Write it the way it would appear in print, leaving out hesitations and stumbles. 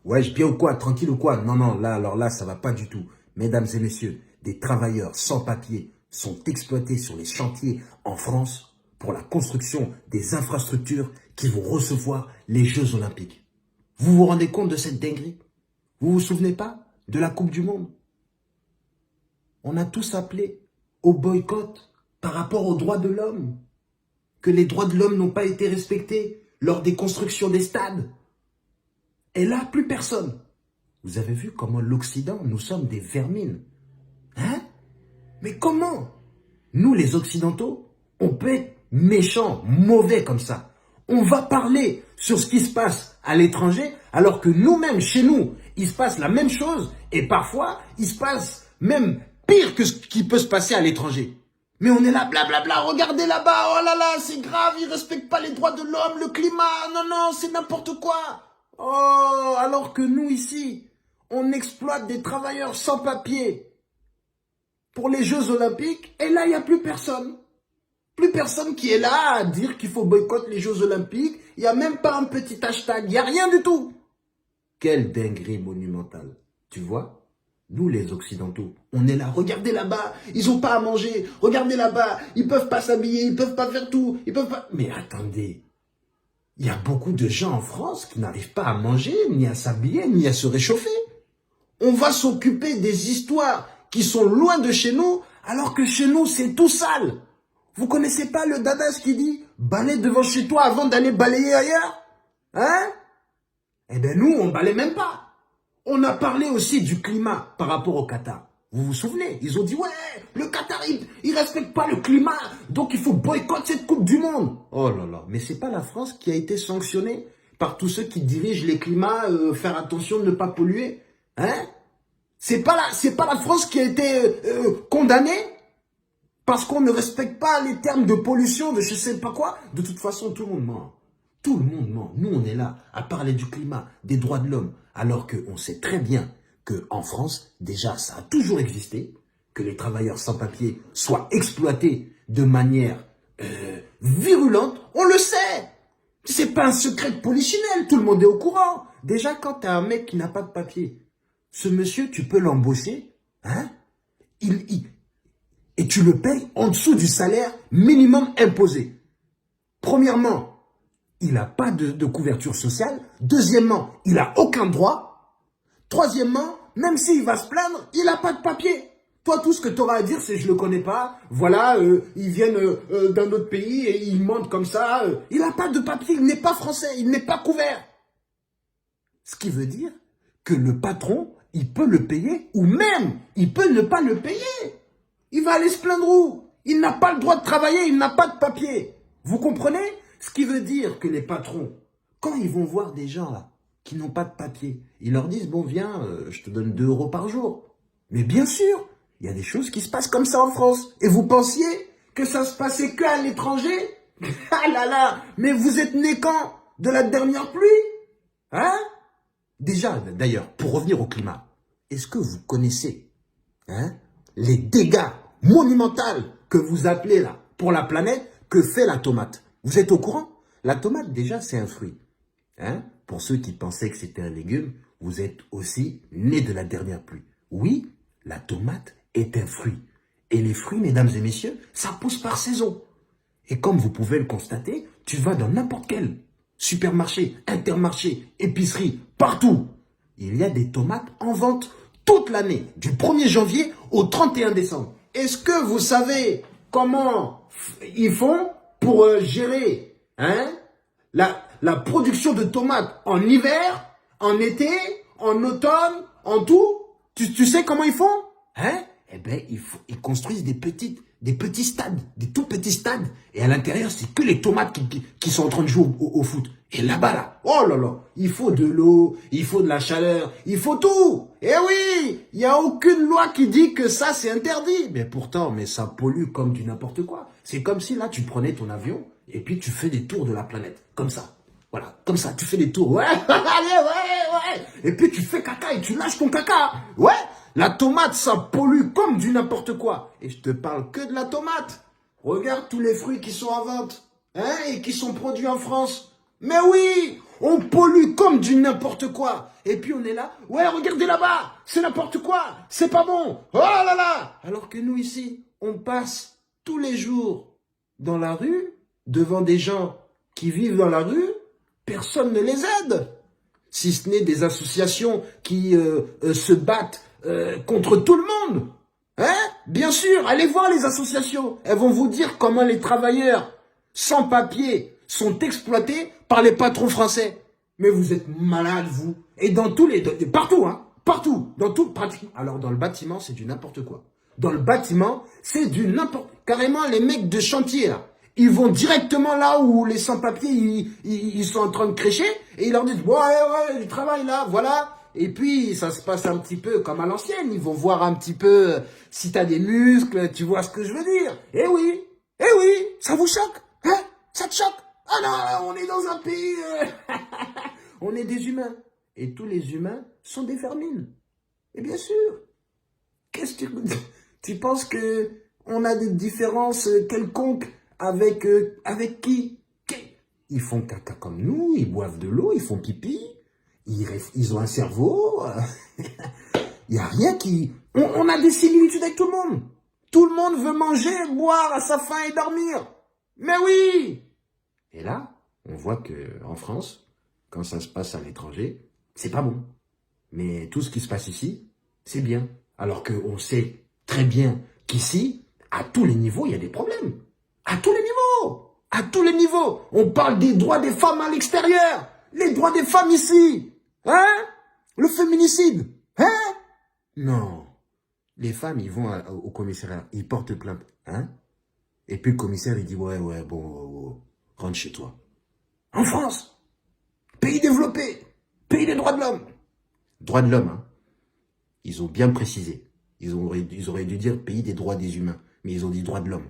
Ouais, bien ou quoi? Tranquille ou quoi? Non, non, là, alors là, ça va pas du tout. Mesdames et messieurs, des travailleurs sans papier sont exploités sur les chantiers en France pour la construction des infrastructures qui vont recevoir les Jeux Olympiques. Vous vous rendez compte de cette dinguerie? Vous vous souvenez pas de la Coupe du Monde? On a tous appelé au boycott par rapport aux droits de l'homme. Que les droits de l'homme n'ont pas été respectés lors des constructions des stades. Et là, plus personne. Vous avez vu comment l'Occident, nous sommes des vermines. Hein? Mais comment? Nous, les Occidentaux, on peut être méchants, mauvais comme ça. On va parler sur ce qui se passe à l'étranger, alors que nous-mêmes, chez nous, il se passe la même chose, et parfois, il se passe même pire que ce qui peut se passer à l'étranger. Mais on est là, blablabla, regardez là-bas, oh là là, c'est grave, ils respectent pas les droits de l'homme, le climat, non, non, c'est n'importe quoi. Oh, alors que nous, ici, on exploite des travailleurs sans papier pour les Jeux Olympiques, et là, il n'y a plus personne. Plus personne qui est là à dire qu'il faut boycotter les Jeux Olympiques. Il n'y a même pas un petit hashtag, il n'y a rien du tout. Quelle dinguerie monumentale, tu vois? Nous, les Occidentaux, on est là, regardez là-bas, ils n'ont pas à manger, regardez là-bas, ils peuvent pas s'habiller, ils peuvent pas faire tout, ils peuvent pas... Mais attendez, il y a beaucoup de gens en France qui n'arrivent pas à manger, ni à s'habiller, ni à se réchauffer. On va s'occuper des histoires qui sont loin de chez nous, alors que chez nous, c'est tout sale. Vous connaissez pas le dadage qui dit « balaye devant chez toi avant d'aller balayer ailleurs » Hein? Eh bien nous, on balaye même pas. On a parlé aussi du climat par rapport au Qatar. Vous vous souvenez? Ils ont dit « ouais, le Qatar, il respecte pas le climat, donc il faut boycotter cette Coupe du Monde. » Oh là là, mais c'est pas la France qui a été sanctionnée par tous ceux qui dirigent les climats, faire attention de ne pas polluer. Hein? C'est pas la France qui a été condamnée parce qu'on ne respecte pas les termes de pollution, de je sais pas quoi. De toute façon, tout le monde ment. Tout le monde ment. Nous, on est là à parler du climat, des droits de l'homme, alors qu'on sait très bien qu'en France, déjà, ça a toujours existé, que les travailleurs sans papier soient exploités de manière virulente. On le sait. C'est pas un secret de polichinelle, tout le monde est au courant. Déjà, quand tu as un mec qui n'a pas de papier, ce monsieur, tu peux l'embaucher, hein? Et tu le payes en dessous du salaire minimum imposé. Premièrement, il n'a pas de couverture sociale. Deuxièmement, il n'a aucun droit. Troisièmement, même s'il va se plaindre, il n'a pas de papier. Toi, tout ce que tu auras à dire, c'est « je ne le connais pas ». Voilà, ils viennent d'un autre pays et ils mentent comme ça. Il n'a pas de papier, il n'est pas français, il n'est pas couvert. Ce qui veut dire que le patron, il peut le payer ou même, il peut ne pas le payer. Il va aller se plaindre où? Il n'a pas le droit de travailler, il n'a pas de papier. Vous comprenez? Ce qui veut dire que les patrons, quand ils vont voir des gens là, qui n'ont pas de papier, ils leur disent, bon viens, je te donne 2 € par jour. Mais bien sûr, il y a des choses qui se passent comme ça en France. Et vous pensiez que ça se passait qu'à l'étranger? Ah là là, mais vous êtes nés quand? De la dernière pluie? Hein? Déjà, d'ailleurs, pour revenir au climat, est-ce que vous connaissez les dégâts monumentaux que vous appelez là pour la planète que fait la tomate? Vous êtes au courant? La tomate, déjà, c'est un fruit. Pour ceux qui pensaient que c'était un légume, vous êtes aussi nés de la dernière pluie. Oui, la tomate est un fruit. Et les fruits, mesdames et messieurs, ça pousse par saison. Et comme vous pouvez le constater, tu vas dans n'importe quel supermarché, intermarché, épicerie, partout. Il y a des tomates en vente toute l'année, du 1er janvier au 31 décembre. Est-ce que vous savez comment ils font pour gérer la production de tomates en hiver, en été, en automne, en tout? Tu sais comment ils font? Eh bien, ils construisent des petits stades, des tout petits stades. Et à l'intérieur, c'est que les tomates qui sont en train de jouer au foot. Et là-bas, là, oh là là, il faut de l'eau, il faut de la chaleur, il faut tout. Eh oui, il n'y a aucune loi qui dit que ça, c'est interdit. Mais pourtant, ça pollue comme du n'importe quoi. C'est comme si là, tu prenais ton avion et puis tu fais des tours de la planète. Comme ça. Voilà, comme ça, tu fais des tours. Ouais, allez, ouais. Et puis tu fais caca et tu lâches ton caca. Ouais. La tomate, ça pollue comme du n'importe quoi. Et je te parle que de la tomate. Regarde tous les fruits qui sont en vente, et qui sont produits en France. Mais oui, On pollue comme du n'importe quoi. Et puis on est là, ouais, regardez là-bas, c'est n'importe quoi, c'est pas bon, oh là là. Alors que nous ici, on passe tous les jours dans la rue, devant des gens qui vivent dans la rue, personne ne les aide. Si ce n'est des associations qui se battent contre tout le monde. Hein? Bien sûr, allez voir les associations. Elles vont vous dire comment les travailleurs sans papier sont exploités par les patrons français. Mais vous êtes malades, vous. Et dans tous les... Partout, hein. Partout. Dans tout, pratiquement. Alors, dans le bâtiment, c'est du n'importe quoi. Dans le bâtiment, c'est du n'importe... Carrément, les mecs de chantier, là, ils vont directement là où les sans-papiers, ils sont en train de crécher, et ils leur disent, ouais, du travail là, voilà. Et puis, ça se passe un petit peu comme à l'ancienne. Ils vont voir un petit peu si t'as des muscles, tu vois ce que je veux dire. Eh oui, ça vous choque, hein? Ça te choque? Ah non, on est dans un pays... on est des humains. Et tous les humains sont des vermines. Et bien sûr. Qu'est-ce que tu penses que on a des différences quelconques avec qui? Ils font caca comme nous, ils boivent de l'eau, ils font pipi, ils ont un cerveau. Il n'y a rien qui... On a des similitudes avec tout le monde. Tout le monde veut manger, boire à sa faim et dormir. Mais oui! Et là, on voit que en France, quand ça se passe à l'étranger, c'est pas bon. Mais tout ce qui se passe ici, c'est bien. Alors qu'on sait très bien qu'ici, à tous les niveaux, il y a des problèmes. À tous les niveaux. À tous les niveaux. On parle des droits des femmes à l'extérieur. Les droits des femmes ici. Hein? Le féminicide. Hein? Non. Les femmes, ils vont au commissariat. Ils portent plainte. Hein? Et puis le commissaire, il dit, ouais, bon, rentre chez toi. En France. Pays développé. Pays des droits de l'homme. Droits de l'homme, hein. Ils ont bien précisé. Ils auraient dû dire pays des droits des humains. Mais ils ont dit droits de l'homme.